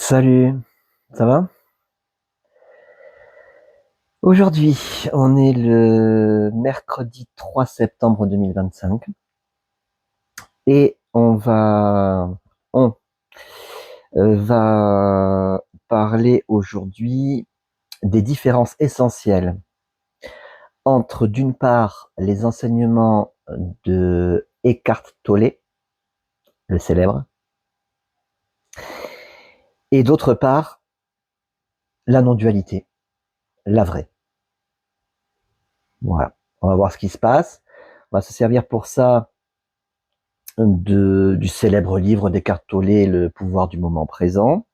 Salut, ça va? Aujourd'hui, on est le mercredi 3 septembre 2025 et on va parler aujourd'hui des différences essentielles entre, d'une part, les enseignements de Eckhart Tolle, le célèbre, et d'autre part, la non-dualité, la vraie. Voilà, on va voir ce qui se passe. On va se servir pour ça du célèbre livre d'Eckhart Tolle, Le pouvoir du moment présent,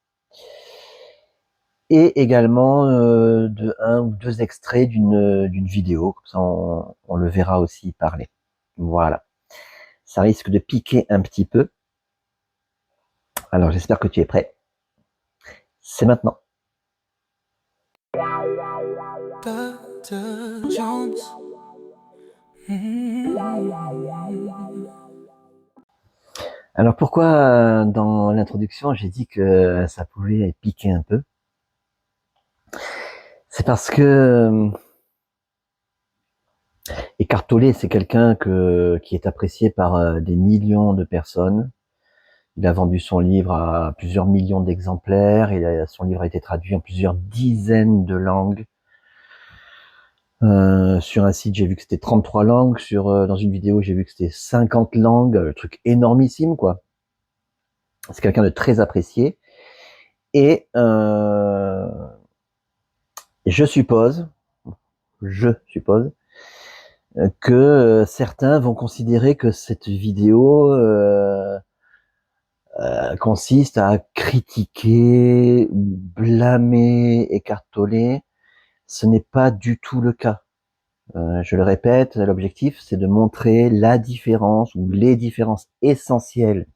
et également de un ou deux extraits d'une vidéo, comme ça on le verra aussi parler. Voilà, ça risque de piquer un petit peu, alors j'espère que tu es prêt. C'est maintenant. Dr. Jones. Alors pourquoi dans l'introduction j'ai dit que ça pouvait piquer un peu? C'est parce que Eckhart Tolle, c'est quelqu'un qui est apprécié par des millions de personnes. Il a vendu son livre à plusieurs millions d'exemplaires. Son livre a été traduit en plusieurs dizaines de langues. Sur un site, j'ai vu que c'était 33 langues. Dans une vidéo, j'ai vu que c'était 50 langues. Le truc énormissime, quoi. C'est quelqu'un de très apprécié. Et je suppose que certains vont considérer que cette vidéo consiste à critiquer ou blâmer Eckhart Tolle. Ce n'est pas du tout le cas. Je le répète, l'objectif c'est de montrer la différence ou les différences essentielles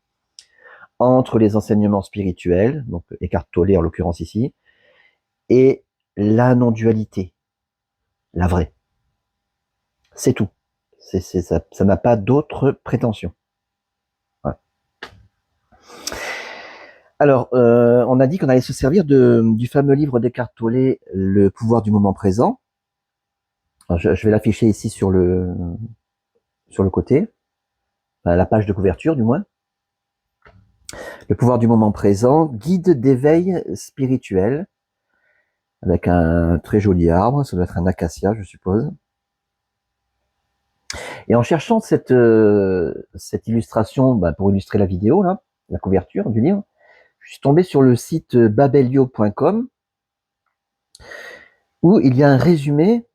entre les enseignements spirituels, donc Eckhart Tolle en l'occurrence ici, et la non-dualité, la vraie. C'est tout. Ça n'a pas d'autre prétention. Ouais. Alors, on a dit qu'on allait se servir du fameux livre d'Eckhart Tolle, Le pouvoir du moment présent. Alors, je vais l'afficher ici sur le côté, la page de couverture du moins. Le pouvoir du moment présent, guide d'éveil spirituel, avec un très joli arbre, ça doit être un acacia, je suppose. Et en cherchant cette illustration, pour illustrer la vidéo, là, la couverture du livre, je suis tombé sur le site babelio.com, où il y a un résumé,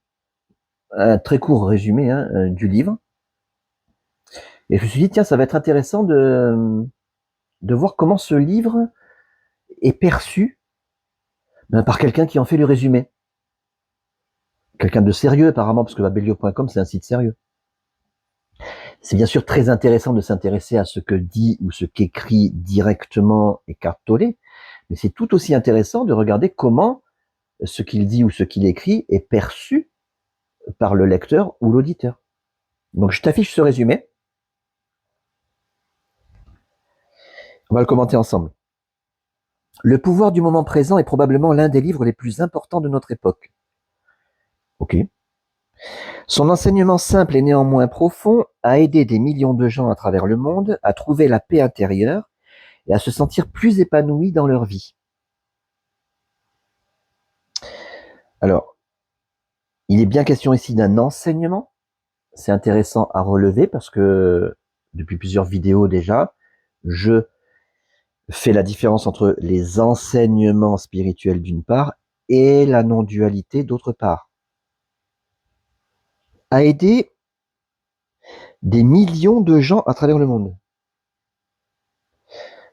un très court résumé du livre. Et je me suis dit, tiens, ça va être intéressant de voir comment ce livre est perçu par quelqu'un qui en fait le résumé. Quelqu'un de sérieux apparemment, parce que babelio.com, c'est un site sérieux. C'est bien sûr très intéressant de s'intéresser à ce que dit ou ce qu'écrit directement Eckhart Tolle, mais c'est tout aussi intéressant de regarder comment ce qu'il dit ou ce qu'il écrit est perçu par le lecteur ou l'auditeur. Donc je t'affiche ce résumé. On va le commenter ensemble. Le pouvoir du moment présent est probablement l'un des livres les plus importants de notre époque. Ok. Son enseignement simple et néanmoins profond a aidé des millions de gens à travers le monde à trouver la paix intérieure et à se sentir plus épanouis dans leur vie. Alors, il est bien question ici d'un enseignement. C'est intéressant à relever parce que depuis plusieurs vidéos déjà, je fais la différence entre les enseignements spirituels d'une part et la non-dualité d'autre part. A aidé des millions de gens à travers le monde.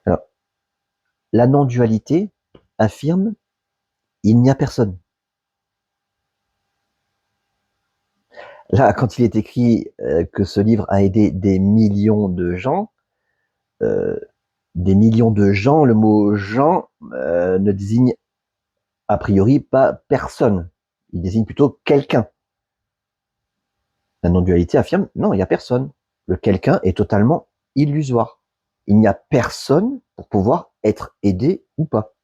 Alors, la non-dualité affirme il n'y a personne. Là, quand il est écrit que ce livre a aidé des millions de gens, le mot gens ne désigne a priori pas personne. Il désigne plutôt quelqu'un. La non-dualité affirme non, il n'y a personne. Le quelqu'un est totalement illusoire. Il n'y a personne pour pouvoir être aidé ou pas.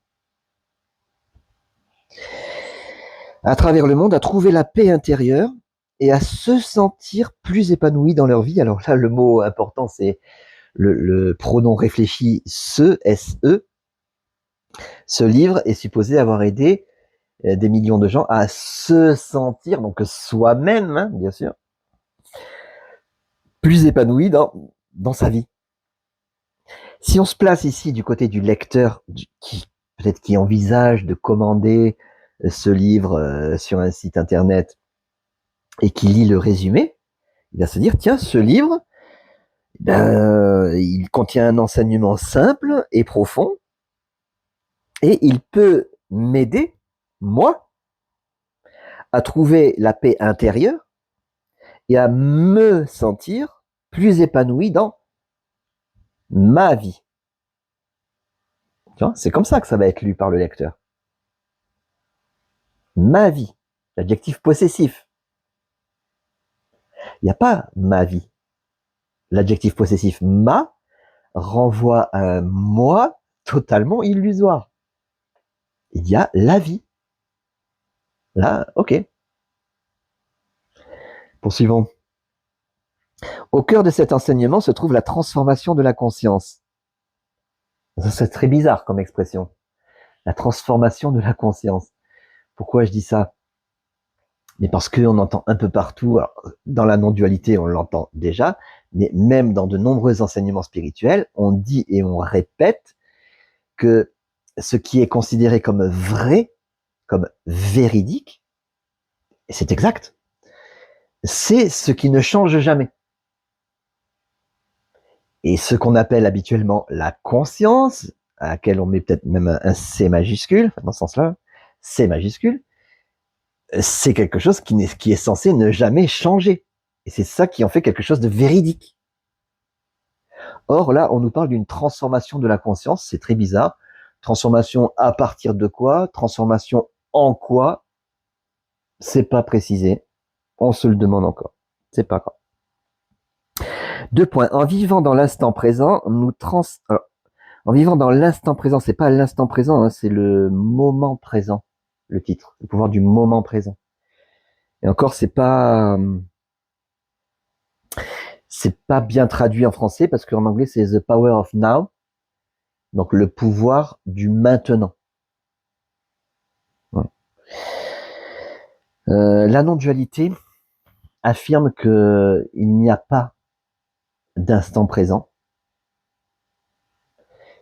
à travers le monde, à trouver la paix intérieure et à se sentir plus épanouis dans leur vie. Alors là, le mot important, c'est le pronom réfléchi se, S-E. Ce livre est supposé avoir aidé des millions de gens à se sentir, donc soi-même, hein, bien sûr, plus épanoui dans sa vie. Si on se place ici du côté du lecteur qui peut-être qui envisage de commander ce livre sur un site internet et qui lit le résumé, il va se dire tiens, ce livre, il contient un enseignement simple et profond et il peut m'aider, moi, à trouver la paix intérieure et à me sentir plus épanoui dans ma vie. C'est comme ça que ça va être lu par le lecteur. Ma vie, l'adjectif possessif. Il n'y a pas ma vie. L'adjectif possessif ma renvoie à un moi totalement illusoire. Il y a la vie. Là, ok. Poursuivons. Au cœur de cet enseignement se trouve la transformation de la conscience. Ça, c'est très bizarre comme expression. La transformation de la conscience. Pourquoi je dis ça? Mais parce qu'on entend un peu partout, alors, dans la non-dualité, on l'entend déjà, mais même dans de nombreux enseignements spirituels, on dit et on répète que ce qui est considéré comme vrai, comme véridique, et c'est exact, c'est ce qui ne change jamais. Et ce qu'on appelle habituellement la conscience, à laquelle on met peut-être même un C majuscule, dans ce sens-là, C majuscule, c'est quelque chose qui est censé ne jamais changer. Et c'est ça qui en fait quelque chose de véridique. Or, là, on nous parle d'une transformation de la conscience, c'est très bizarre. Transformation à partir de quoi? Transformation en quoi? C'est pas précisé. On se le demande encore. C'est pas grave. 2 points. En vivant dans l'instant présent, Alors, en vivant dans l'instant présent, c'est pas l'instant présent, hein, c'est le moment présent, le titre. Le pouvoir du moment présent. Et encore, c'est pas bien traduit en français parce qu'en anglais, c'est the power of now. Donc, le pouvoir du maintenant. Ouais. La non-dualité affirme qu'il n'y a pas d'instant présent.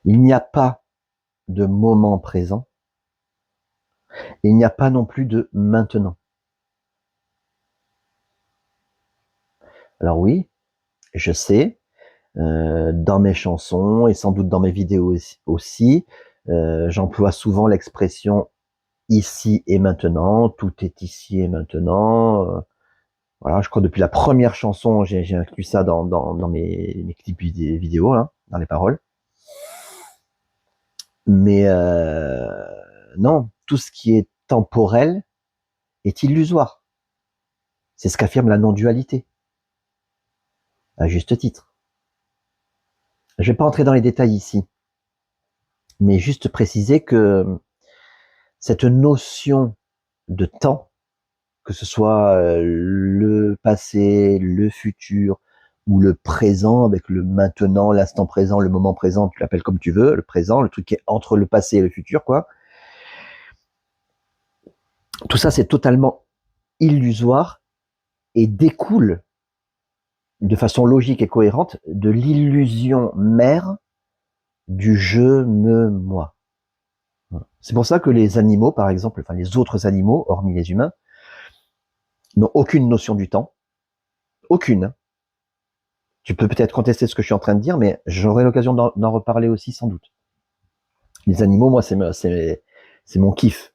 Il n'y a pas de moment présent. Et il n'y a pas non plus de maintenant. Alors oui, je sais, dans mes chansons et sans doute dans mes vidéos aussi, j'emploie souvent l'expression ici et maintenant, tout est ici et maintenant. Voilà, je crois que depuis la première chanson, j'ai inclus ça dans mes clips vidéo, hein, dans les paroles. Mais non, tout ce qui est temporel est illusoire. C'est ce qu'affirme la non-dualité, à juste titre. Je vais pas entrer dans les détails ici, mais juste préciser que cette notion de temps, que ce soit le passé, le futur ou le présent avec le maintenant, l'instant présent, le moment présent, tu l'appelles comme tu veux, le présent, le truc qui est entre le passé et le futur, quoi. Tout ça, c'est totalement illusoire et découle de façon logique et cohérente de l'illusion mère du je, me, moi. C'est pour ça que les animaux, par exemple, enfin les autres animaux, hormis les humains, n'ont aucune notion du temps. Aucune. Tu peux peut-être contester ce que je suis en train de dire, mais j'aurai l'occasion d'en reparler aussi sans doute. Les animaux, moi, c'est mon kiff.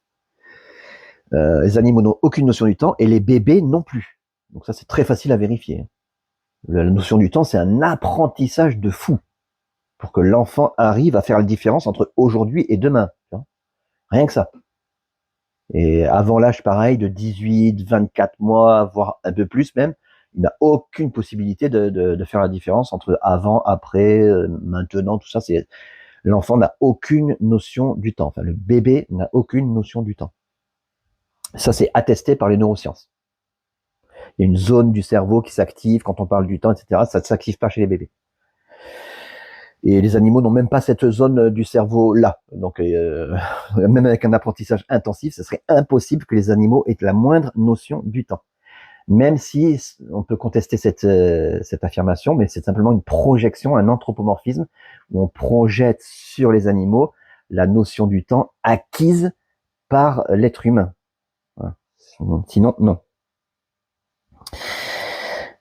Les animaux n'ont aucune notion du temps et les bébés non plus. Donc ça, c'est très facile à vérifier. La notion du temps, c'est un apprentissage de fou pour que l'enfant arrive à faire la différence entre aujourd'hui et demain. Rien que ça. Et avant l'âge pareil de 18, 24 mois, voire un peu plus même, il n'a aucune possibilité de faire la différence entre avant, après, maintenant, tout ça. L'enfant n'a aucune notion du temps. Enfin, le bébé n'a aucune notion du temps. Ça, c'est attesté par les neurosciences. Il y a une zone du cerveau qui s'active quand on parle du temps, etc. Ça ne s'active pas chez les bébés. Et les animaux n'ont même pas cette zone du cerveau-là. Donc, même avec un apprentissage intensif, ce serait impossible que les animaux aient la moindre notion du temps. Même si on peut contester cette affirmation, mais c'est simplement une projection, un anthropomorphisme, où on projette sur les animaux la notion du temps acquise par l'être humain. Voilà. Sinon, non.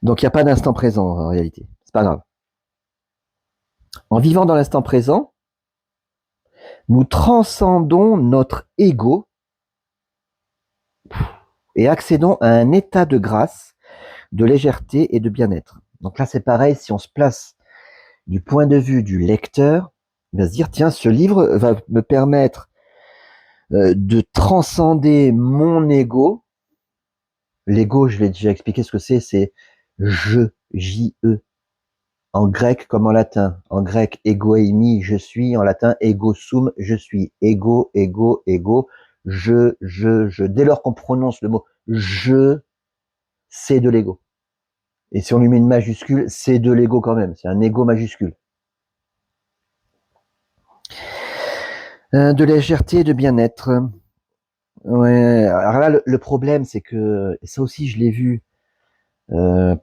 Donc, il n'y a pas d'instant présent en réalité. C'est pas grave. En vivant dans l'instant présent, nous transcendons notre ego et accédons à un état de grâce, de légèreté et de bien-être. Donc là, c'est pareil, si on se place du point de vue du lecteur, il va se dire, tiens, ce livre va me permettre de transcender mon ego. L'ego, je l'ai déjà expliqué ce que c'est je, J-E, en grec comme en latin. En grec, ego eimi, je suis, en latin, ego sum, je suis. Ego, ego, ego, je. Dès lors qu'on prononce le mot je, c'est de l'ego. Et si on lui met une majuscule, c'est de l'ego quand même. C'est un ego majuscule. De légèreté et de bien-être. Ouais. Alors là, le problème, c'est que, et ça aussi, je l'ai vu.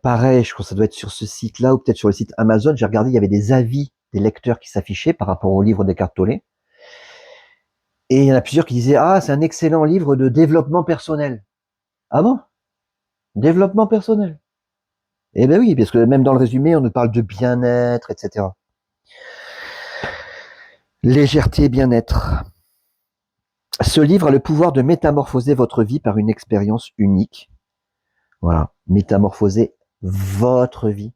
Pareil, je crois que ça doit être sur ce site-là ou peut-être sur le site Amazon. J'ai regardé, il y avait des avis des lecteurs qui s'affichaient par rapport au livre d'Eckhart Tolle. Et il y en a plusieurs qui disaient, ah, c'est un excellent livre de développement personnel. Ah bon? Développement personnel. Eh ben oui, parce que même dans le résumé, on nous parle de bien-être, etc. Légèreté et bien-être. Ce livre a le pouvoir de métamorphoser votre vie par une expérience unique. Voilà, métamorphoser votre vie.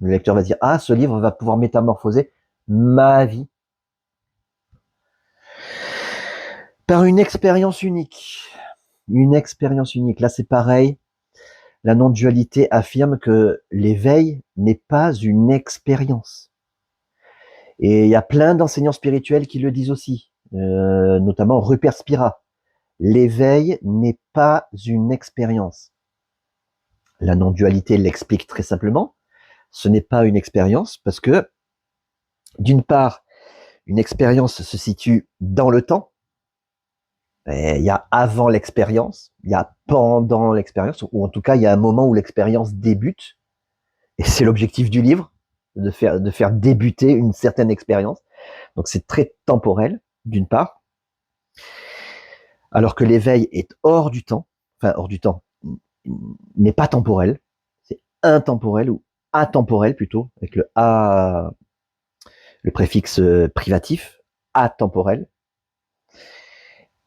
Le lecteur va dire, ah, ce livre va pouvoir métamorphoser ma vie. Par une expérience unique. Une expérience unique. Là, c'est pareil. La non-dualité affirme que l'éveil n'est pas une expérience. Et il y a plein d'enseignants spirituels qui le disent aussi, notamment Rupert Spira. L'éveil n'est pas une expérience. La non-dualité l'explique très simplement. Ce n'est pas une expérience parce que, d'une part, une expérience se situe dans le temps. Il y a avant l'expérience, il y a pendant l'expérience, ou en tout cas, il y a un moment où l'expérience débute. Et c'est l'objectif du livre, de faire débuter une certaine expérience. Donc c'est très temporel, d'une part. Alors que l'éveil est hors du temps, enfin hors du temps, n'est pas temporel, c'est intemporel ou atemporel plutôt, avec le A, le préfixe privatif, atemporel.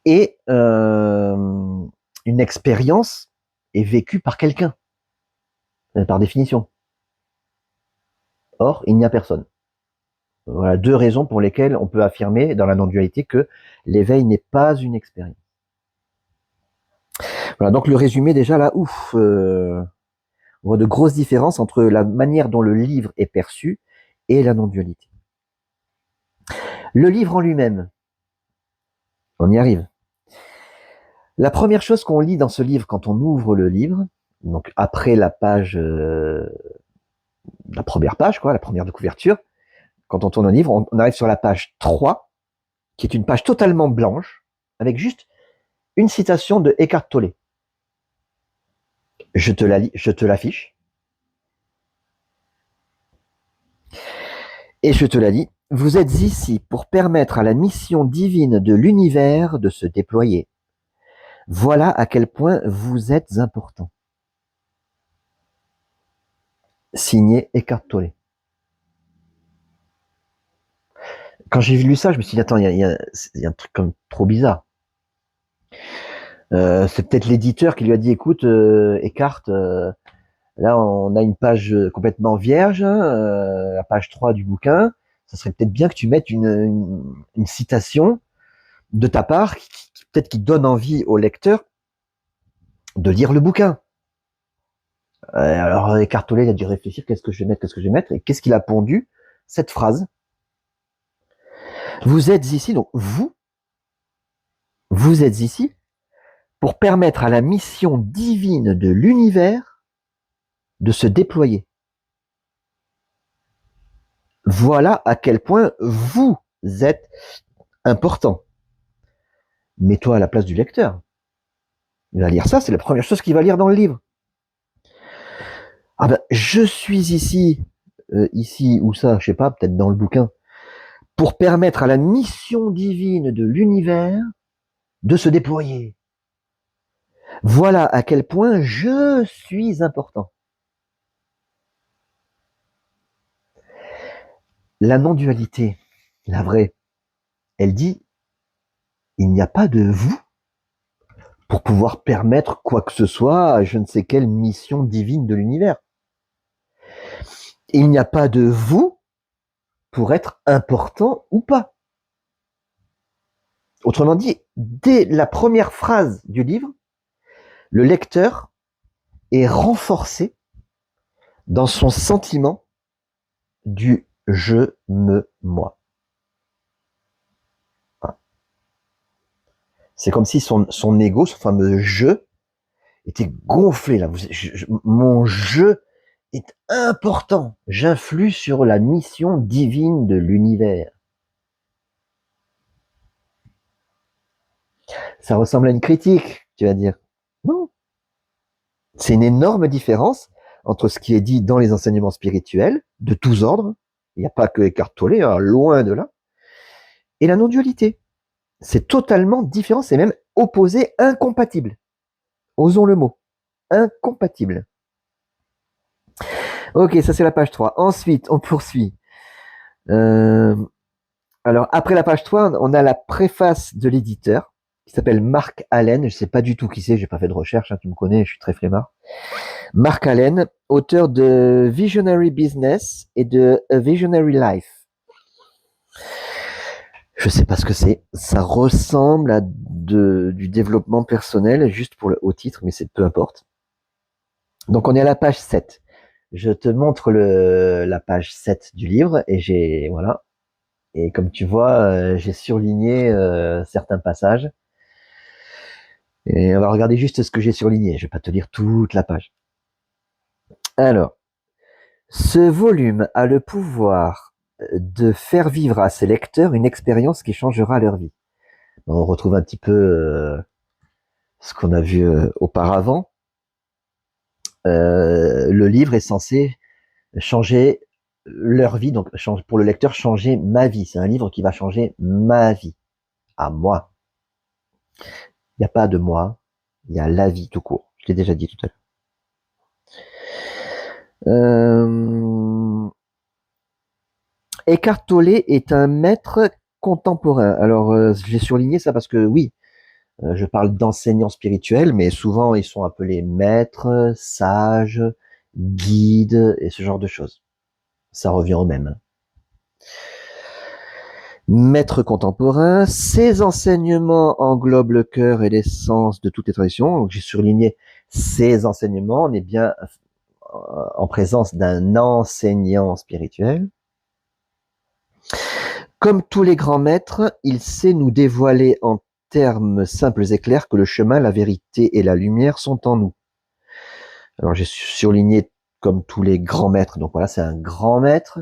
Et une expérience est vécue par quelqu'un, par définition. Or, il n'y a personne. Voilà deux raisons pour lesquelles on peut affirmer dans la non-dualité que l'éveil n'est pas une expérience. Voilà, donc le résumé déjà là, ouf, on voit de grosses différences entre la manière dont le livre est perçu et la non-dualité. Le livre en lui-même, on y arrive. La première chose qu'on lit dans ce livre quand on ouvre le livre, donc après la page, la première page, quoi, la première de couverture, quand on tourne le livre, on arrive sur la page 3, qui est une page totalement blanche, avec juste une citation de Eckhart Tolle. Je te l'affiche. Et je te la lis. Vous êtes ici pour permettre à la mission divine de l'univers de se déployer. Voilà à quel point vous êtes important. Signé Eckhart Tolle. Quand j'ai lu ça, je me suis dit, attends, il y a un truc comme trop bizarre. C'est peut-être l'éditeur qui lui a dit, écoute, Eckhart, là on a une page complètement vierge, la page 3 du bouquin, ça serait peut-être bien que tu mettes une citation de ta part, peut-être qui donne envie au lecteur de lire le bouquin. Alors Eckhart Tolle il a dû réfléchir, qu'est-ce que je vais mettre, et qu'est-ce qu'il a pondu? Cette phrase. Vous êtes ici, donc vous êtes ici pour permettre à la mission divine de l'univers de se déployer. Voilà à quel point vous êtes important. Mets-toi à la place du lecteur. Il va lire ça, c'est la première chose qu'il va lire dans le livre. Ah ben, je suis ici ou ça, je sais pas, peut-être dans le bouquin, pour permettre à la mission divine de l'univers de se déployer. Voilà à quel point je suis important. La non-dualité, la vraie, elle dit, il n'y a pas de vous pour pouvoir permettre quoi que ce soit à je ne sais quelle mission divine de l'univers. Il n'y a pas de vous pour être important ou pas. Autrement dit, dès la première phrase du livre, le lecteur est renforcé dans son sentiment du je, me, moi. C'est comme si son ego, ce fameux je, était gonflé là. Mon je est important. J'influe sur la mission divine de l'univers. Ça ressemble à une critique, tu vas dire. Non. C'est une énorme différence entre ce qui est dit dans les enseignements spirituels, de tous ordres, il n'y a pas que Eckhart Tolle, hein, loin de là, et la non-dualité. C'est totalement différent, c'est même opposé, incompatible. Osons le mot. Incompatible. Ok, ça c'est la page 3. Ensuite, on poursuit. Alors, après la page 3, on a la préface de l'éditeur, qui s'appelle Mark Allen. Je ne sais pas du tout qui c'est, j'ai pas fait de recherche, hein, tu me connais, je suis très flemmard. Mark Allen, auteur de Visionary Business et de A Visionary Life. Je sais pas ce que c'est. Ça ressemble à du développement personnel, juste pour le haut titre, mais c'est peu importe. Donc on est à la page 7. Je te montre la page 7 du livre et voilà. Et comme tu vois, j'ai surligné certains passages. Et on va regarder juste ce que j'ai surligné. Je vais pas te lire toute la page. Alors, ce volume a le pouvoir de faire vivre à ses lecteurs une expérience qui changera leur vie. On retrouve un petit peu ce qu'on a vu auparavant. Le livre est censé changer leur vie, donc pour le lecteur, changer ma vie. C'est un livre qui va changer ma vie, à moi. Il n'y a pas de moi, il y a la vie tout court. Je l'ai déjà dit tout à l'heure. Eckhart Tolle est un maître contemporain. Alors, j'ai surligné ça parce que oui, je parle d'enseignants spirituels, mais souvent ils sont appelés maîtres, sages, guides et ce genre de choses. Ça revient au même. Maître contemporain, ses enseignements englobent le cœur et l'essence de toutes les traditions. Donc j'ai surligné ses enseignements. On est bien en présence d'un enseignant spirituel. Comme tous les grands maîtres, il sait nous dévoiler en termes simples et clairs que le chemin, la vérité et la lumière sont en nous. Alors j'ai surligné comme tous les grands maîtres. Donc voilà, c'est un grand maître.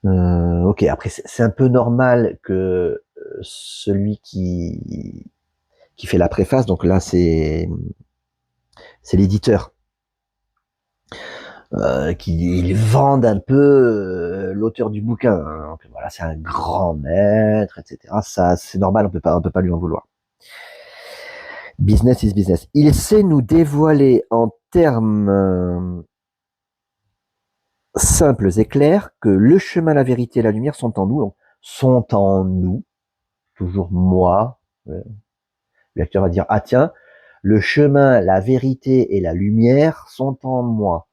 Ok, après c'est un peu normal que celui qui fait la préface, donc là c'est l'éditeur, qui vende un peu l'auteur du bouquin. Hein. Donc voilà, c'est un grand maître, etc. Ça c'est normal, on peut pas lui en vouloir. Business is business. Il sait nous dévoiler en termes simples et clairs que le chemin, la vérité et la lumière sont en nous. Donc, sont en nous. Toujours moi. Le lecteur va dire, ah tiens, le chemin, la vérité et la lumière sont en moi.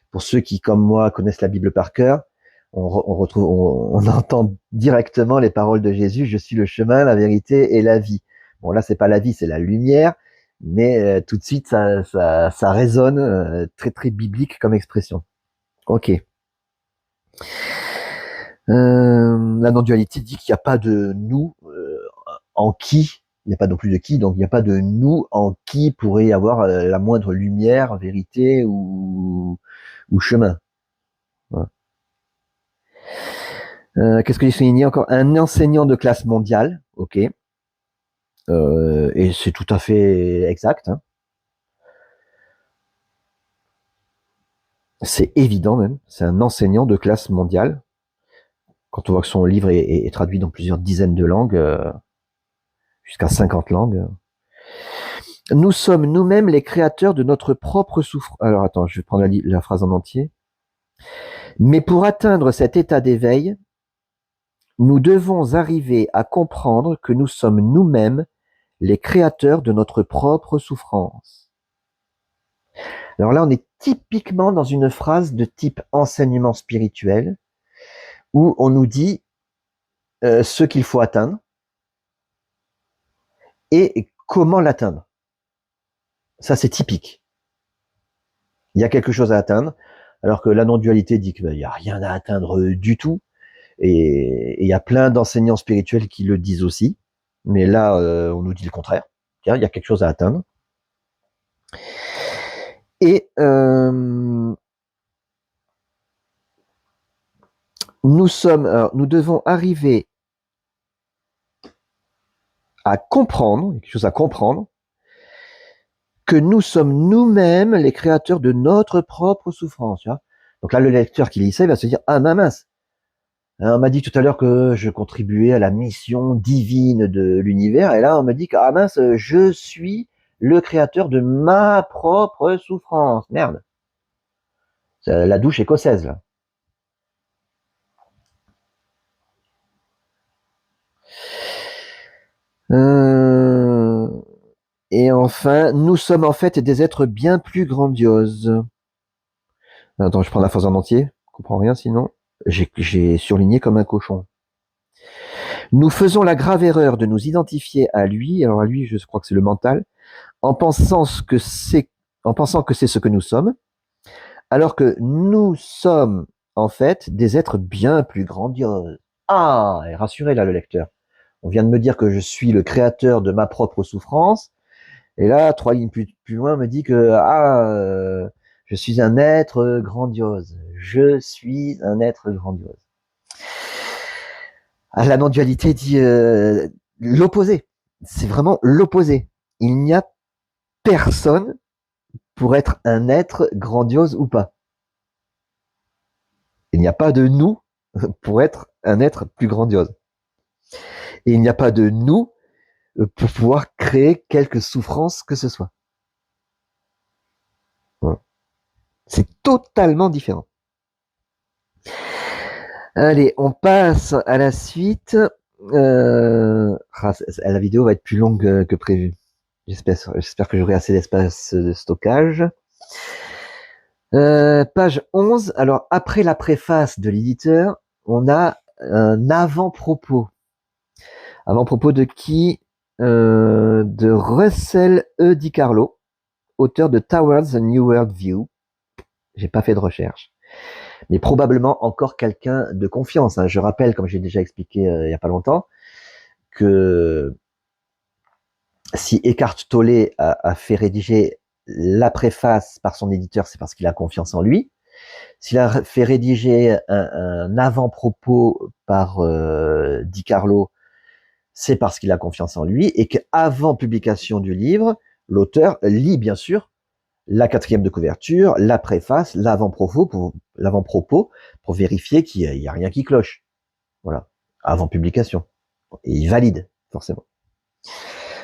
Pour ceux qui, comme moi, connaissent la Bible par cœur, on entend directement les paroles de Jésus, je suis le chemin, la vérité et la vie. Bon, là, c'est pas la vie, c'est la lumière, mais tout de suite, ça résonne très, très biblique comme expression. Ok. La non-dualité dit qu'il n'y a pas de nous en qui Il n'y a pas non plus de qui, donc il n'y a pas de nous en qui pourrait y avoir la moindre lumière, vérité ou chemin. Voilà. Qu'est-ce que j'ai souligné encore? Un enseignant de classe mondiale, ok. Et c'est tout à fait exact. Hein. C'est évident même. C'est un enseignant de classe mondiale. Quand on voit que son livre est traduit dans plusieurs dizaines de langues, jusqu'à 50 langues. Nous sommes nous-mêmes les créateurs de notre propre souffrance. Alors attends, je vais prendre la phrase en entier. Mais pour atteindre cet état d'éveil, nous devons arriver à comprendre que nous sommes nous-mêmes les créateurs de notre propre souffrance. Alors là, on est typiquement dans une phrase de type enseignement spirituel, où on nous dit ce qu'il faut atteindre et comment l'atteindre. Ça, c'est typique. Il y a quelque chose à atteindre, alors que la non-dualité dit qu'il n'y a rien à atteindre du tout. Et il y a plein d'enseignants spirituels qui le disent aussi. Mais là, on nous dit le contraire. Il y a quelque chose à atteindre. Et nous devons arriver à comprendre, quelque chose à comprendre, que nous sommes nous-mêmes les créateurs de notre propre souffrance. Tu vois. Donc là, le lecteur qui lit ça, il va se dire, ah mince, on m'a dit tout à l'heure que je contribuais à la mission divine de l'univers, et là, on me dit que, ah mince, je suis le créateur de ma propre souffrance. Merde. C'est la douche écossaise, là. Et enfin, nous sommes en fait des êtres bien plus grandioses. Attends, je prends la phrase en entier. Je comprends rien sinon. J'ai surligné comme un cochon. Nous faisons la grave erreur de nous identifier à lui, alors à lui, je crois que c'est le mental, en pensant que c'est ce que nous sommes, alors que nous sommes en fait des êtres bien plus grandioses. Ah, et rassurez là le lecteur. On vient de me dire que je suis le créateur de ma propre souffrance, et là, 3 lignes plus loin, on me dit que je suis un être grandiose. Je suis un être grandiose. La non-dualité dit l'opposé. C'est vraiment l'opposé. Il n'y a personne pour être un être grandiose ou pas. Il n'y a pas de nous pour être un être plus grandiose. Et il n'y a pas de nous pour pouvoir créer quelque souffrance que ce soit. Voilà. C'est totalement différent. Allez, on passe à la suite. La vidéo va être plus longue que prévu. J'espère que j'aurai assez d'espace de stockage. Page 11. Alors, après la préface de l'éditeur, on a un avant-propos. Avant-propos de qui? De Russell E. DiCarlo, auteur de Towards a New World View. J'ai pas fait de recherche. Mais probablement encore quelqu'un de confiance. Hein. Je rappelle, comme j'ai déjà expliqué il n'y a pas longtemps, que si Eckhart Tolle a fait rédiger la préface par son éditeur, c'est parce qu'il a confiance en lui. S'il a fait rédiger un avant-propos par Di Carlo, c'est parce qu'il a confiance en lui, et qu'avant publication du livre, l'auteur lit bien sûr la 4e de couverture, la préface, l'avant-propos pour vérifier qu'il n'y a rien qui cloche. Voilà, avant publication. Et il valide, forcément.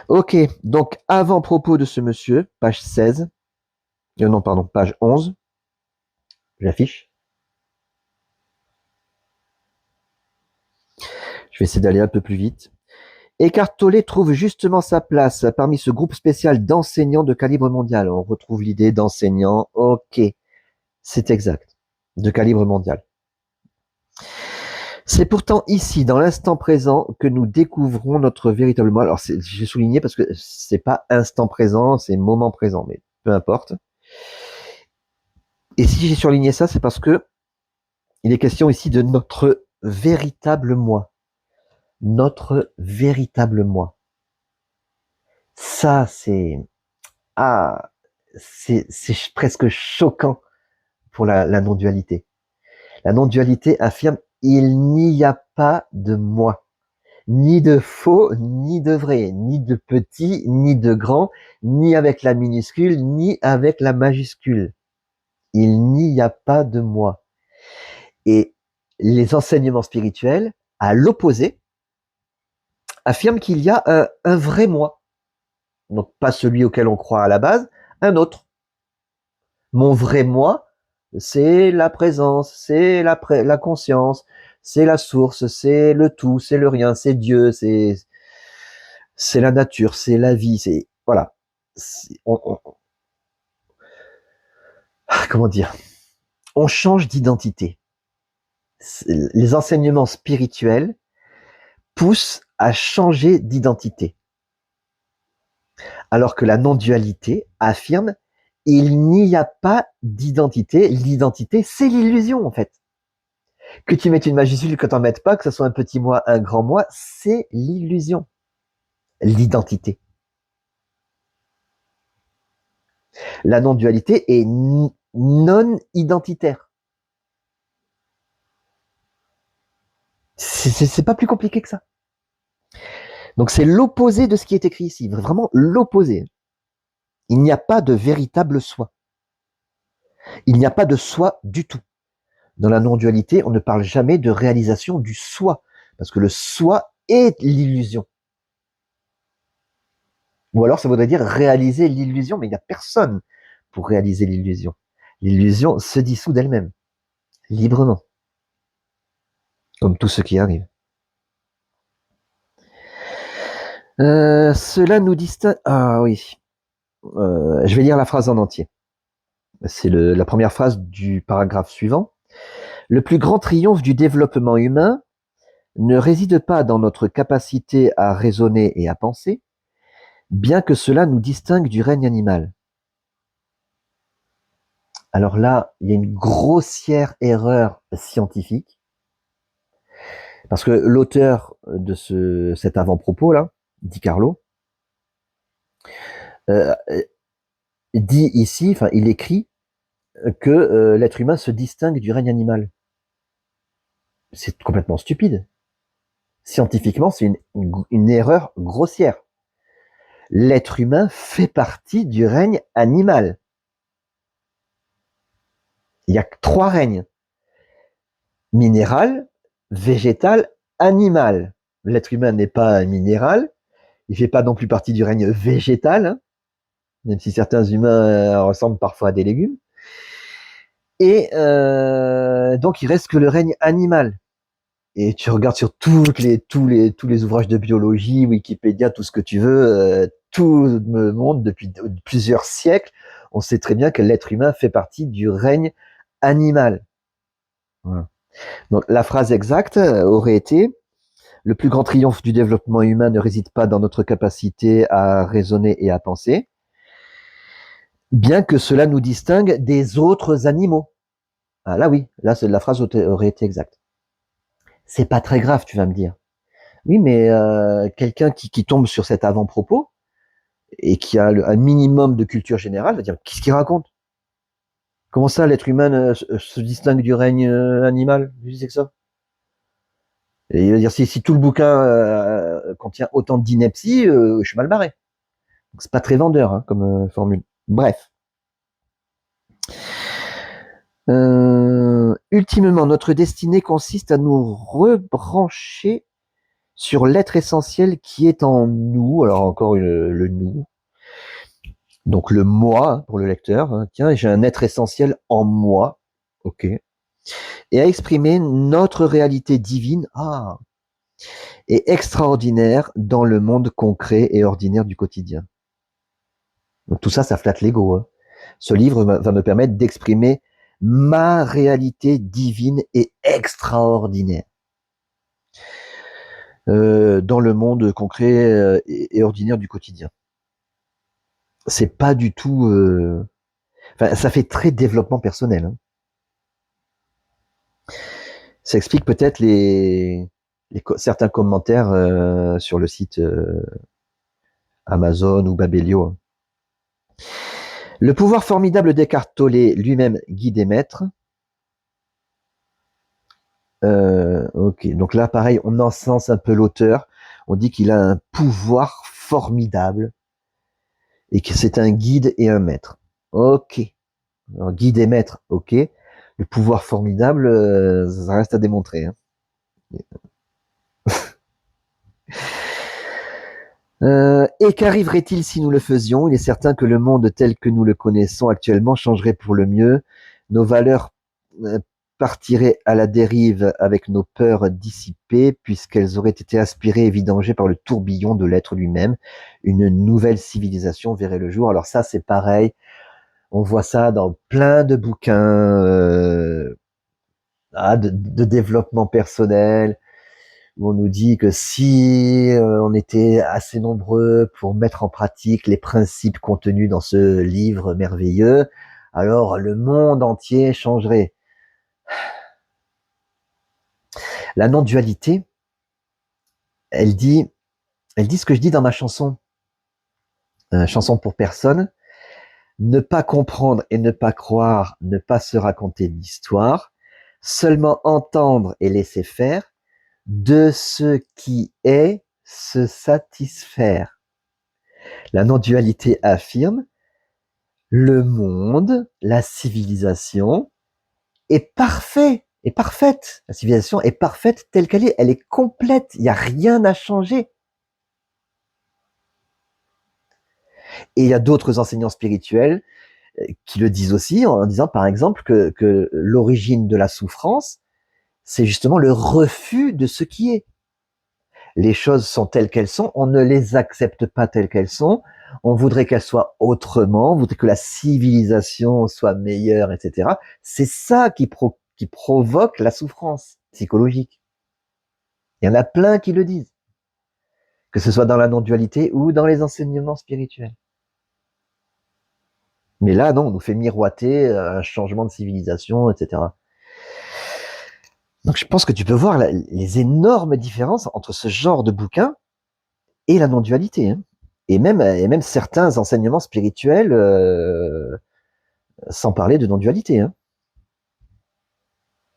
Ok, donc avant-propos de ce monsieur, page 16. Non, pardon, page 11. J'affiche. Je vais essayer d'aller un peu plus vite. Eckhart Tolle trouve justement sa place parmi ce groupe spécial d'enseignants de calibre mondial. On retrouve l'idée d'enseignants, ok, c'est exact, de calibre mondial. C'est pourtant ici, dans l'instant présent, que nous découvrons notre véritable moi. Alors, j'ai souligné parce que c'est pas instant présent, c'est moment présent, mais peu importe. Et si j'ai surligné ça, c'est parce que il est question ici de notre véritable moi. Notre véritable moi. ça, ah, c'est presque choquant pour la non-dualité. La non-dualité affirme il n'y a pas de moi, ni de faux, ni de vrai, ni de petit, ni de grand, ni avec la minuscule, ni avec la majuscule. Il n'y a pas de moi. Et les enseignements spirituels, à l'opposé, affirment qu'il y a un vrai moi. Donc pas celui auquel on croit à la base, un autre. Mon vrai moi, c'est la présence, c'est la conscience, c'est la source, c'est le tout, c'est le rien, c'est Dieu, c'est la nature, c'est la vie, c'est voilà. Comment dire? On change d'identité. Les enseignements spirituels poussent à changer d'identité, alors que la non-dualité affirme il n'y a pas d'identité. L'identité, c'est l'illusion en fait. Que tu mettes une majuscule, que tu n'en mettes pas, que ce soit un petit moi, un grand moi, c'est l'illusion. L'identité. La non-dualité est non-identitaire. C'est pas plus compliqué que ça. Donc c'est l'opposé de ce qui est écrit ici, vraiment l'opposé. Il n'y a pas de véritable soi. Il n'y a pas de soi du tout. Dans la non-dualité, on ne parle jamais de réalisation du soi, parce que le soi est l'illusion. Ou alors ça voudrait dire réaliser l'illusion, mais il n'y a personne pour réaliser l'illusion. L'illusion se dissout d'elle-même, librement, comme tout ce qui arrive. Cela nous distingue... Ah oui, je vais lire la phrase en entier. C'est la première phrase du paragraphe suivant. Le plus grand triomphe du développement humain ne réside pas dans notre capacité à raisonner et à penser, bien que cela nous distingue du règne animal. Alors là, il y a une grossière erreur scientifique, parce que l'auteur de cet avant-propos-là, Di Carlo, euh, dit ici, enfin, il écrit que l'être humain se distingue du règne animal. C'est complètement stupide. Scientifiquement, c'est une erreur grossière. L'être humain fait partie du règne animal. Il y a 3 règnes. Minéral, végétal, animal. L'être humain n'est pas un minéral. Il ne fait pas non plus partie du règne végétal, hein, même si certains humains ressemblent parfois à des légumes. Et donc, il reste que le règne animal. Et tu regardes sur tous les ouvrages de biologie, Wikipédia, tout ce que tu veux, tout le monde, depuis plusieurs siècles, on sait très bien que l'être humain fait partie du règne animal. Voilà. Donc la phrase exacte aurait été: le plus grand triomphe du développement humain ne réside pas dans notre capacité à raisonner et à penser, bien que cela nous distingue des autres animaux. Ah là oui, là la phrase aurait été exacte. C'est pas très grave, tu vas me dire. Oui, mais quelqu'un qui tombe sur cet avant-propos et qui a un minimum de culture générale va dire qu'est-ce qu'il raconte? Comment ça, l'être humain se distingue du règne animal? Je sais que ça. Et il va dire si tout le bouquin contient autant d'inepties, je suis mal barré. C'est pas très vendeur hein, comme formule. Bref. Ultimement, notre destinée consiste à nous rebrancher sur l'être essentiel qui est en nous. Alors encore le nous. Donc le moi pour le lecteur. Hein. Tiens, j'ai un être essentiel en moi. Ok. Et à exprimer notre réalité divine. Ah. Et extraordinaire dans le monde concret et ordinaire du quotidien. Donc tout ça, ça flatte l'ego. Hein. Ce livre va me permettre d'exprimer ma réalité divine et extraordinaire dans le monde concret et ordinaire du quotidien. C'est pas du tout... Enfin, ça fait très développement personnel. Hein. Ça explique peut-être certains commentaires sur le site Amazon ou Babelio. Le pouvoir formidable d'Eckhart Tolle, lui-même guide et maître. Ok, donc là, pareil, on encense un peu l'auteur. On dit qu'il a un pouvoir formidable et que c'est un guide et un maître. Ok, alors, guide et maître, ok. Le pouvoir formidable, ça reste à démontrer. Hein. Et qu'arriverait-il si nous le faisions? Il est certain que le monde tel que nous le connaissons actuellement changerait pour le mieux. Nos valeurs partiraient à la dérive avec nos peurs dissipées, puisqu'elles auraient été aspirées et vidangées par le tourbillon de l'être lui-même. Une nouvelle civilisation verrait le jour. Alors ça, c'est pareil. On voit ça dans plein de bouquins de développement personnel, où on nous dit que si on était assez nombreux pour mettre en pratique les principes contenus dans ce livre merveilleux, alors le monde entier changerait. La non-dualité, elle dit ce que je dis dans ma chanson, chanson pour personne, ne pas comprendre et ne pas croire, ne pas se raconter d'histoire, seulement entendre et laisser faire, de ce qui est se satisfaire. La non-dualité affirme le monde, la civilisation est parfait, est parfaite. La civilisation est parfaite telle qu'elle est. Elle est complète. Il n'y a rien à changer. Et il y a d'autres enseignants spirituels qui le disent aussi en disant, par exemple, que l'origine de la souffrance, c'est justement le refus de ce qui est. Les choses sont telles qu'elles sont, on ne les accepte pas telles qu'elles sont, on voudrait qu'elles soient autrement, on voudrait que la civilisation soit meilleure, etc. C'est ça qui provoque la souffrance psychologique. Il y en a plein qui le disent, que ce soit dans la non-dualité ou dans les enseignements spirituels. Mais là, non, on nous fait miroiter un changement de civilisation, etc. Donc je pense que tu peux voir les énormes différences entre ce genre de bouquin et la non-dualité. Hein. Et même certains enseignements spirituels, sans parler de non-dualité. Hein.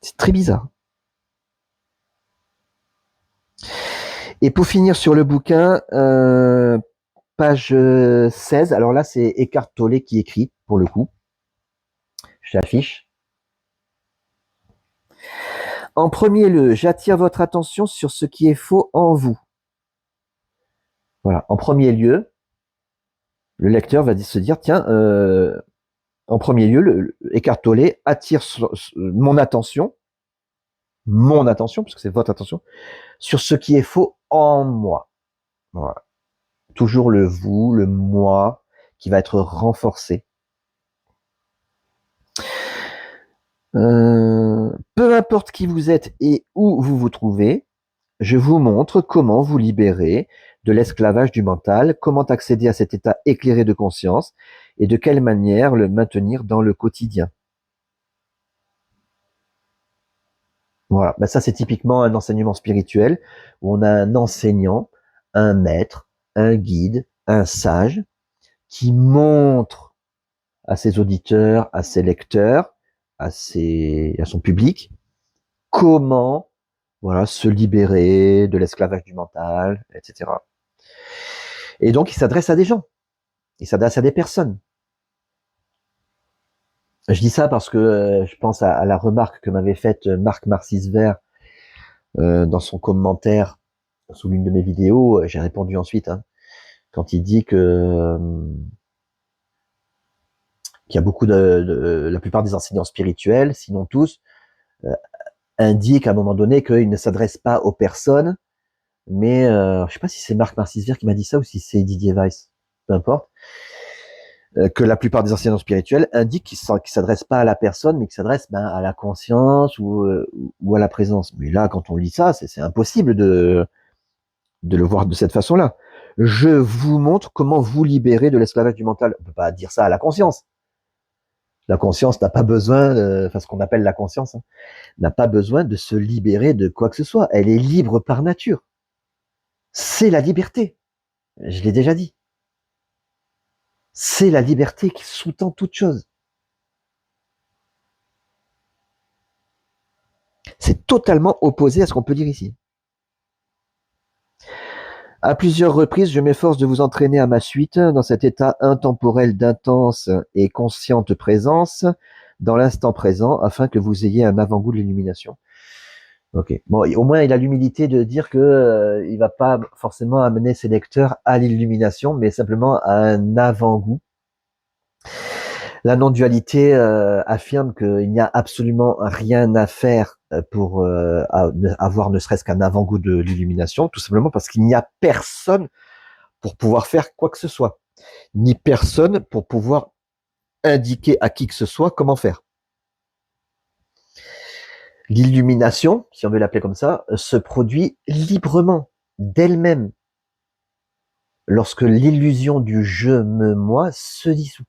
C'est très bizarre. Et pour finir sur le bouquin, page 16, alors là c'est Eckhart Tolle qui écrit, pour le coup. Je l'affiche. En premier lieu, j'attire votre attention sur ce qui est faux en vous. Voilà, en premier lieu, le lecteur va se dire, tiens, en premier lieu, Eckhart Tolle attire mon attention, puisque c'est votre attention, sur ce qui est faux en moi. Voilà. Toujours le vous, le moi, qui va être renforcé. Peu importe qui vous êtes et où vous vous trouvez, je vous montre comment vous libérer de l'esclavage du mental, comment accéder à cet état éclairé de conscience et de quelle manière le maintenir dans le quotidien. Voilà, ben ça c'est typiquement un enseignement spirituel où on a un enseignant, un maître, un guide, un sage qui montre à ses auditeurs, à ses lecteurs, à son public, comment voilà, se libérer de l'esclavage du mental, etc. Et donc il s'adresse à des gens, il s'adresse à des personnes. Je dis ça parce que je pense à la remarque que m'avait faite Marc Marcis-Vert dans son commentaire sous l'une de mes vidéos. J'ai répondu ensuite, hein, quand il dit que qu'il y a beaucoup la plupart des enseignants spirituels, sinon tous, indiquent à un moment donné qu'ils ne s'adressent pas aux personnes, mais je sais pas si c'est Marc Marcis-Vert qui m'a dit ça ou si c'est Didier Weiss, peu importe, que la plupart des enseignants spirituels indiquent qu'ils s'adressent pas à la personne, mais qu'ils s'adressent à la conscience ou à la présence. Mais là, quand on lit ça, c'est impossible de le voir de cette façon-là. Je vous montre comment vous libérer de l'esclavage du mental. On peut pas dire ça à la conscience. La conscience n'a pas besoin, enfin ce qu'on appelle la conscience, hein, n'a pas besoin de se libérer de quoi que ce soit. Elle est libre par nature. C'est la liberté. Je l'ai déjà dit. C'est la liberté qui sous-tend toute chose. C'est totalement opposé à ce qu'on peut dire ici. À plusieurs reprises, je m'efforce de vous entraîner à ma suite dans cet état intemporel d'intense et consciente présence dans l'instant présent afin que vous ayez un avant-goût de l'illumination. Ok. Bon, au moins il a l'humilité de dire que il va pas forcément amener ses lecteurs à l'illumination, mais simplement à un avant-goût. La non-dualité affirme qu'il n'y a absolument rien à faire pour avoir ne serait-ce qu'un avant-goût de l'illumination, tout simplement parce qu'il n'y a personne pour pouvoir faire quoi que ce soit, ni personne pour pouvoir indiquer à qui que ce soit comment faire. L'illumination, si on veut l'appeler comme ça, se produit librement, d'elle-même, lorsque l'illusion du je me moi se dissout.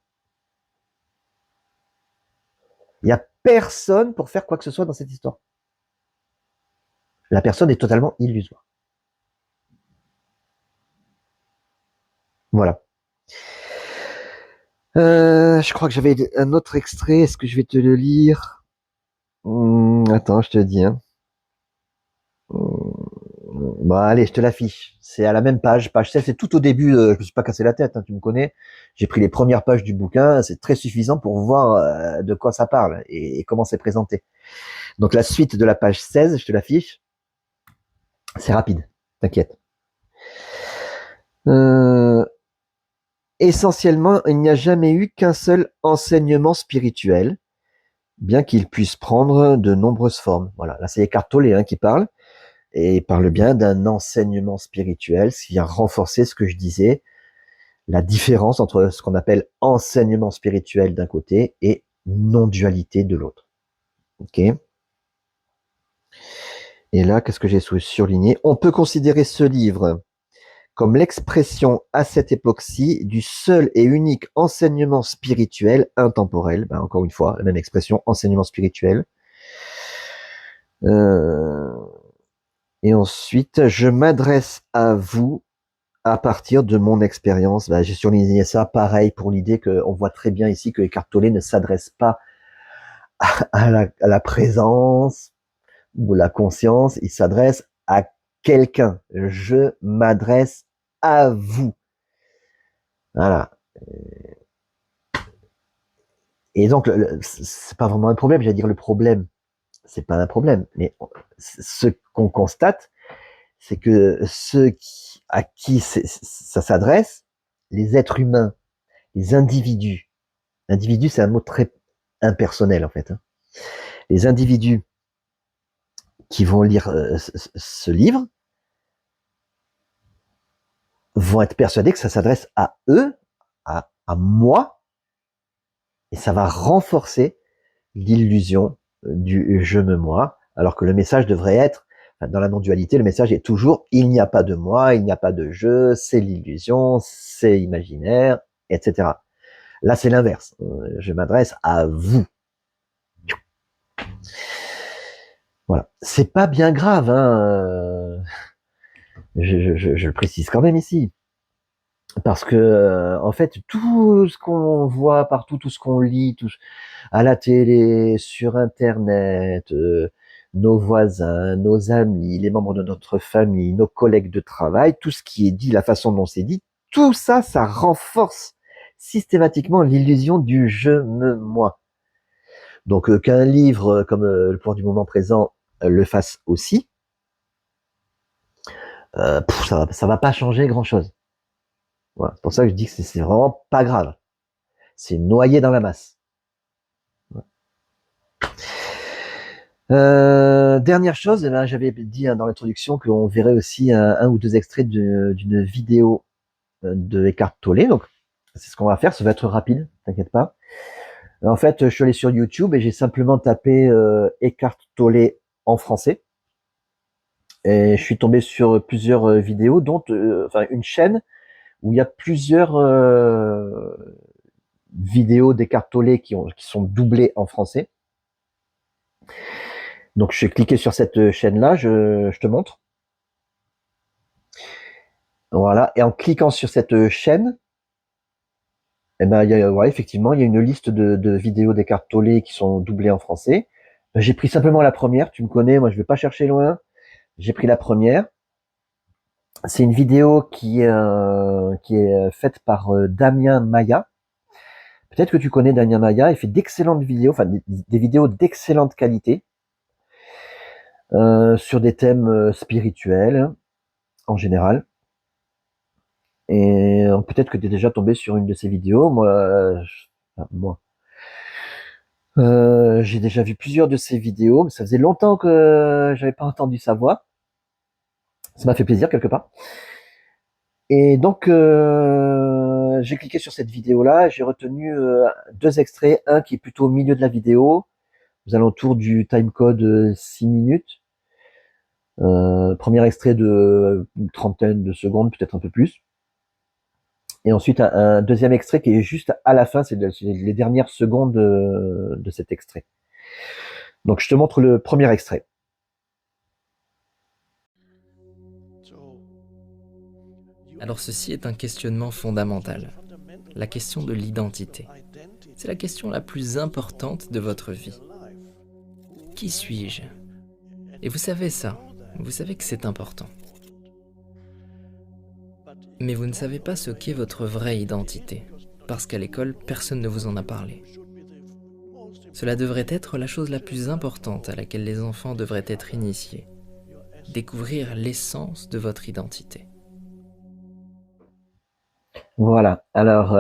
Il n'y a personne pour faire quoi que ce soit dans cette histoire. La personne est totalement illusoire. Voilà. Je crois que j'avais un autre extrait. Est-ce que je vais te le lire? Attends, je te dis. Hein. Bon, allez, je te l'affiche. C'est à la même page 16. C'est tout au début. Je me suis pas cassé la tête, hein, tu me connais. J'ai pris les premières pages du bouquin. C'est très suffisant pour voir de quoi ça parle et comment c'est présenté. Donc la suite de la page 16, je te l'affiche. C'est rapide, t'inquiète. Essentiellement, il n'y a jamais eu qu'un seul enseignement spirituel, bien qu'il puisse prendre de nombreuses formes. Voilà, là c'est Eckhart Tolle qui parle, et il parle bien d'un enseignement spirituel, ce qui vient renforcer ce que je disais, la différence entre ce qu'on appelle enseignement spirituel d'un côté et non-dualité de l'autre. Ok. Et là, qu'est-ce que j'ai surligné? On peut considérer ce livre comme l'expression à cette époque-ci du seul et unique enseignement spirituel intemporel. Ben, encore une fois, la même expression, enseignement spirituel. Et ensuite, je m'adresse à vous à partir de mon expérience. Ben, j'ai surligné ça pareil pour l'idée qu'on voit très bien ici que Eckhart Tolle ne s'adresse pas à la présence ou la conscience, il s'adresse à quelqu'un. Je m'adresse à vous. Voilà. Et donc, c'est pas vraiment un problème, j'allais dire le problème, c'est pas un problème, mais ce qu'on constate, c'est que à qui ça s'adresse, les êtres humains, les individus, individu c'est un mot très impersonnel en fait, hein. Les individus qui vont lire ce livre vont être persuadés que ça s'adresse à eux, à moi, et ça va renforcer l'illusion du je me moi, alors que le message devrait être, dans la non-dualité, le message est toujours il n'y a pas de moi, il n'y a pas de je, c'est l'illusion, c'est imaginaire, etc. Là, c'est l'inverse. Je m'adresse à vous. Voilà. C'est pas bien grave, hein. Je le précise quand même ici. Parce que, en fait, tout ce qu'on voit partout, tout ce qu'on lit, à la télé, sur Internet, nos voisins, nos amis, les membres de notre famille, nos collègues de travail, tout ce qui est dit, la façon dont c'est dit, tout ça, ça renforce systématiquement l'illusion du je me moi. Donc qu'un livre comme Le pouvoir du moment présent le fasse aussi, ça va pas changer grand-chose. Voilà. C'est pour ça que je dis que c'est vraiment pas grave. C'est noyé dans la masse. Dernière chose, eh ben, j'avais dit dans l'introduction qu'on verrait aussi un ou deux extraits d'une vidéo de Eckhart Tolle. Donc, c'est ce qu'on va faire. Ça va être rapide, t'inquiète pas. En fait, je suis allé sur YouTube et j'ai simplement tapé Eckhart Tolle en français. Et je suis tombé sur plusieurs vidéos, dont enfin une chaîne où il y a plusieurs vidéos d'Eckhart Tolle qui sont doublées en français. Donc, je vais cliquer sur cette chaîne-là, je te montre. Voilà. Et en cliquant sur cette chaîne, Et ben, ouais, effectivement, il y a une liste de vidéos d'Eckhart Tolle qui sont doublées en français. J'ai pris simplement la première. Tu me connais, moi, je vais pas chercher loin. J'ai pris la première. C'est une vidéo qui est faite par Damien Maya. Peut-être que tu connais Damien Maya. Il fait d'excellentes vidéos, enfin des vidéos d'excellente qualité sur des thèmes spirituels en général. Et peut-être que tu es déjà tombé sur une de ces vidéos. J'ai déjà vu plusieurs de ces vidéos, mais ça faisait longtemps que j'avais pas entendu sa voix. Ça m'a fait plaisir quelque part. Et donc j'ai cliqué sur cette vidéo-là, j'ai retenu deux extraits, un qui est plutôt au milieu de la vidéo, aux alentours du timecode 6 minutes. Premier extrait de une trentaine de secondes, peut-être un peu plus. Et ensuite un deuxième extrait qui est juste à la fin, c'est les dernières secondes de cet extrait. Donc je te montre le premier extrait. Alors ceci est un questionnement fondamental, la question de l'identité. C'est la question la plus importante de votre vie. Qui suis-je? Et vous savez ça, vous savez que c'est important. Mais vous ne savez pas ce qu'est votre vraie identité, parce qu'à l'école, personne ne vous en a parlé. Cela devrait être la chose la plus importante à laquelle les enfants devraient être initiés. Découvrir l'essence de votre identité. Voilà. Alors,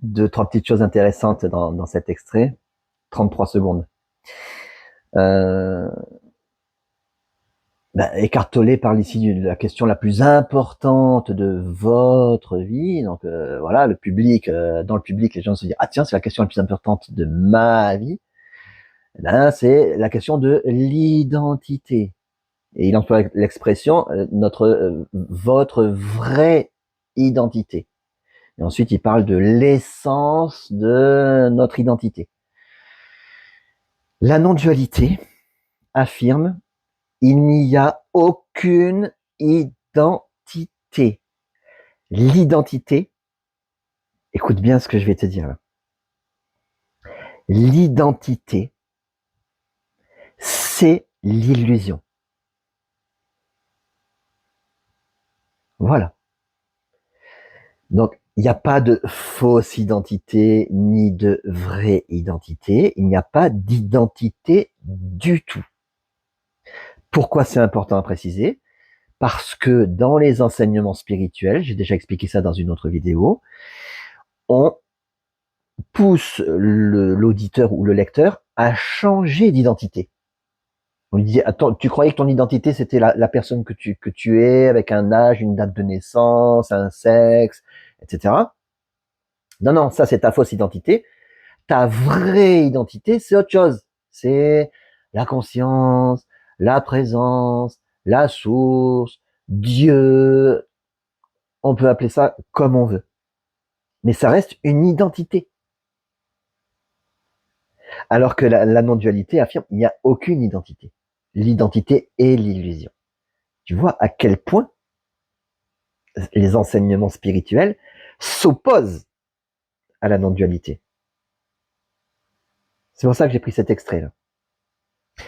deux, trois petites choses intéressantes dans cet extrait. 33 secondes. Eckhart Tolle parle ici de la question la plus importante de votre vie. Donc voilà, le public, dans le public, les gens se disent ah tiens, c'est la question la plus importante de ma vie. Eh ben, c'est la question de l'identité. Et il emploie l'expression votre vraie identité. Et ensuite, il parle de l'essence de notre identité. La non-dualité affirme il n'y a aucune identité. L'identité, écoute bien ce que je vais te dire là. L'identité, c'est l'illusion. Voilà. Donc, il n'y a pas de fausse identité ni de vraie identité. Il n'y a pas d'identité du tout. Pourquoi c'est important à préciser? Parce que dans les enseignements spirituels, j'ai déjà expliqué ça dans une autre vidéo, on pousse l'auditeur ou le lecteur à changer d'identité. On lui dit, attends, tu croyais que ton identité, c'était la personne que tu es, avec un âge, une date de naissance, un sexe, etc. Non, non, ça c'est ta fausse identité. Ta vraie identité, c'est autre chose. C'est la conscience, la présence, la source, Dieu. On peut appeler ça comme on veut. Mais ça reste une identité. Alors que la non-dualité affirme il n'y a aucune identité. L'identité est l'illusion. Tu vois à quel point les enseignements spirituels s'opposent à la non-dualité. C'est pour ça que j'ai pris cet extrait-là.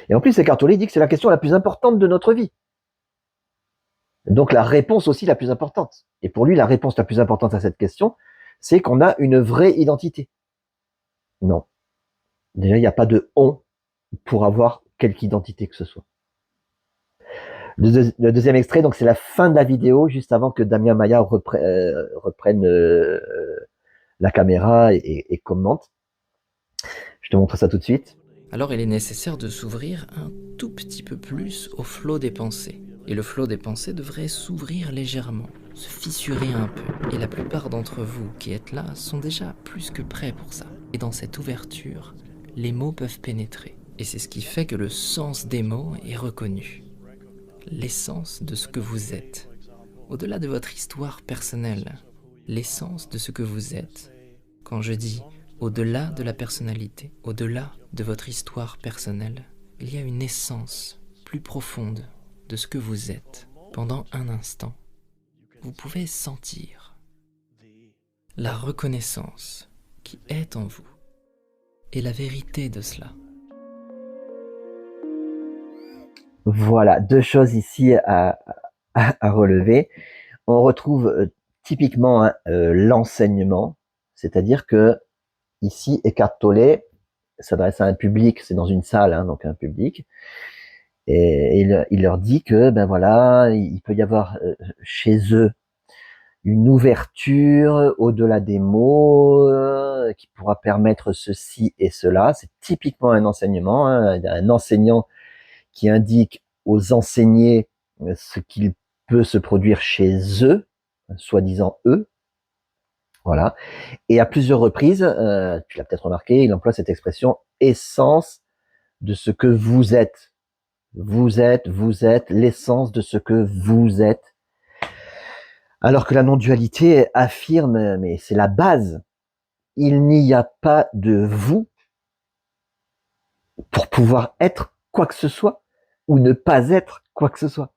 Et en plus, Eckhart Tolle dit que c'est la question la plus importante de notre vie. Donc la réponse aussi la plus importante. Et pour lui, la réponse la plus importante à cette question, c'est qu'on a une vraie identité. Non. Déjà, il n'y a pas de on pour avoir quelque identité que ce soit. Le deuxième extrait, donc c'est la fin de la vidéo, juste avant que Damien Maya reprenne la caméra et commente. Je te montre ça tout de suite. Alors il est nécessaire de s'ouvrir un tout petit peu plus au flot des pensées. Et le flot des pensées devrait s'ouvrir légèrement, se fissurer un peu. Et la plupart d'entre vous qui êtes là sont déjà plus que prêts pour ça. Et dans cette ouverture, les mots peuvent pénétrer. Et c'est ce qui fait que le sens des mots est reconnu. L'essence de ce que vous êtes. Au-delà de votre histoire personnelle, l'essence de ce que vous êtes. Quand je dis au-delà de la personnalité, au-delà de votre histoire personnelle, il y a une essence plus profonde de ce que vous êtes. Pendant un instant, vous pouvez sentir la reconnaissance qui est en vous et la vérité de cela. Voilà, deux choses ici à relever. On retrouve typiquement l'enseignement, c'est-à-dire que ici, Eckhart Tolle s'adresse à un public, c'est dans une salle, hein, donc un public, et il leur dit que ben voilà, il peut y avoir chez eux une ouverture au-delà des mots qui pourra permettre ceci et cela. C'est typiquement un enseignement, hein, un enseignant qui indique aux enseignés ce qu'il peut se produire chez eux, soi-disant eux. Voilà. Et à plusieurs reprises, tu l'as peut-être remarqué, il emploie cette expression essence de ce que vous êtes. Vous êtes l'essence de ce que vous êtes. Alors que la non-dualité affirme, mais c'est la base, il n'y a pas de vous pour pouvoir être quoi que ce soit ou ne pas être quoi que ce soit.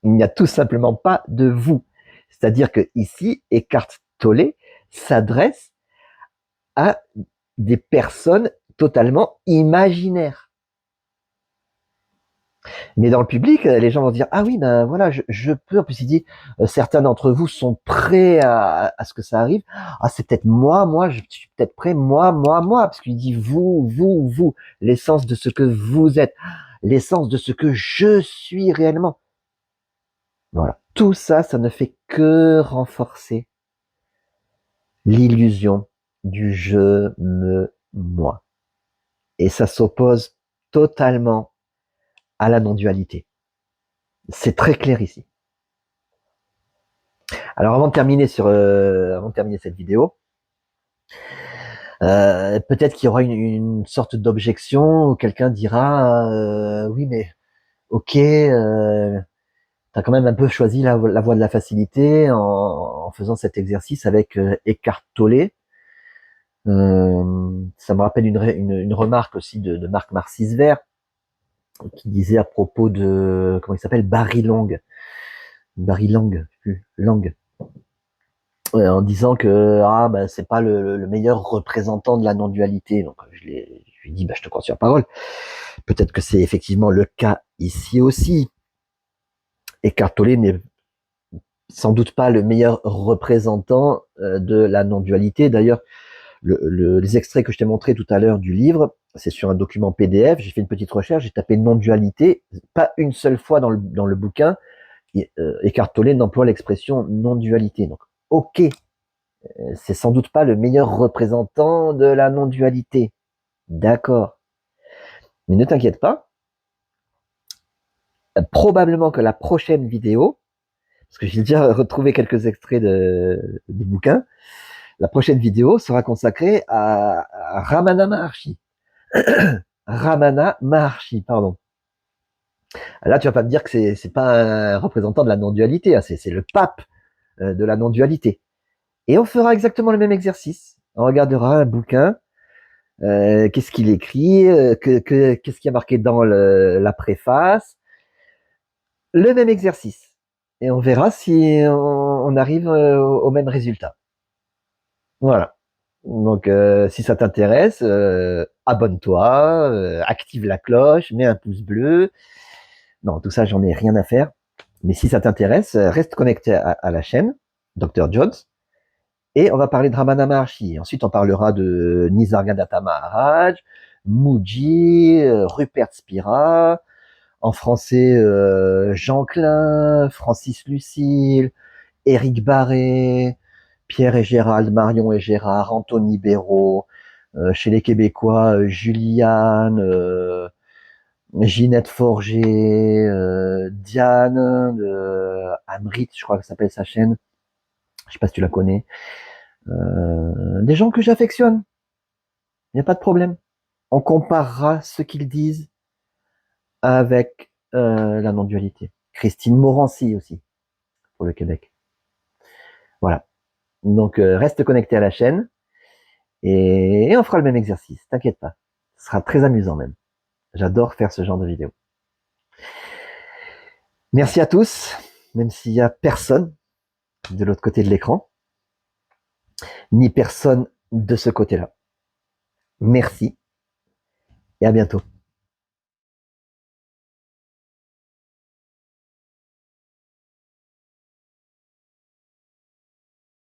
Il n'y a tout simplement pas de vous. C'est-à-dire que ici, Eckhart Tolle s'adresse à des personnes totalement imaginaires. Mais dans le public, les gens vont se dire ah oui ben voilà je peux. En plus il dit certains d'entre vous sont prêts à ce que ça arrive. Ah c'est peut-être moi je suis peut-être prêt moi parce qu'il dit vous l'essence de ce que vous êtes, l'essence de ce que je suis réellement. Voilà, tout ça ne fait que renforcer l'illusion du je me moi et ça s'oppose totalement à la non-dualité. C'est très clair ici. Alors avant de terminer cette vidéo, peut-être qu'il y aura une sorte d'objection où quelqu'un dira oui mais ok, t'as quand même un peu choisi la voie de la facilité en faisant cet exercice avec Eckhart Tolle. Ça me rappelle une remarque aussi de Marc Marcisvert qui disait à propos de comment il s'appelle Barry Lang, en disant que bah, c'est pas le meilleur représentant de la non-dualité. Donc je lui ai dit bah, je te crois sur parole. Peut-être que c'est effectivement le cas ici aussi. Eckhart Tolle n'est sans doute pas le meilleur représentant de la non-dualité. D'ailleurs, les extraits que je t'ai montrés tout à l'heure du livre, c'est sur un document PDF. J'ai fait une petite recherche, j'ai tapé non-dualité, pas une seule fois dans le bouquin. Eckhart Tolle n'emploie l'expression non-dualité. Donc, ok, c'est sans doute pas le meilleur représentant de la non-dualité. D'accord. Mais ne t'inquiète pas, probablement que la prochaine vidéo, parce que j'ai déjà retrouvé quelques extraits du bouquin, la prochaine vidéo sera consacrée à Ramana Maharshi. Ramana Maharshi, pardon. Là, tu vas pas me dire que c'est pas un représentant de la non-dualité, hein, c'est le pape de la non-dualité. Et on fera exactement le même exercice. On regardera un bouquin, qu'est-ce qu'il écrit, qu'est-ce qui a marqué dans la préface, le même exercice. Et on verra si on arrive au même résultat. Voilà. Donc, si ça t'intéresse, abonne-toi, active la cloche, mets un pouce bleu. Non, tout ça, j'en ai rien à faire. Mais si ça t'intéresse, reste connecté à la chaîne, Dr. Jones. Et on va parler de Ramana Maharshi. Ensuite, on parlera de Nisargadatta Maharaj, Mooji, Rupert Spira, en français, Jean Klein, Francis Lucille, Éric Barré, Pierre et Gérald, Marion et Gérard, Anthony Béraud, chez les Québécois, Juliane, Ginette Forger, Diane, Amrit, je crois que ça s'appelle sa chaîne. Je sais pas si tu la connais. Des gens que j'affectionne. Il n'y a pas de problème. On comparera ce qu'ils disent avec la non-dualité. Christine Morancy aussi, pour le Québec. Voilà. Donc, reste connecté à la chaîne et on fera le même exercice. T'inquiète pas. Ce sera très amusant même. J'adore faire ce genre de vidéo. Merci à tous, même s'il y a personne de l'autre côté de l'écran. ni personne de ce côté-là. Merci et à bientôt.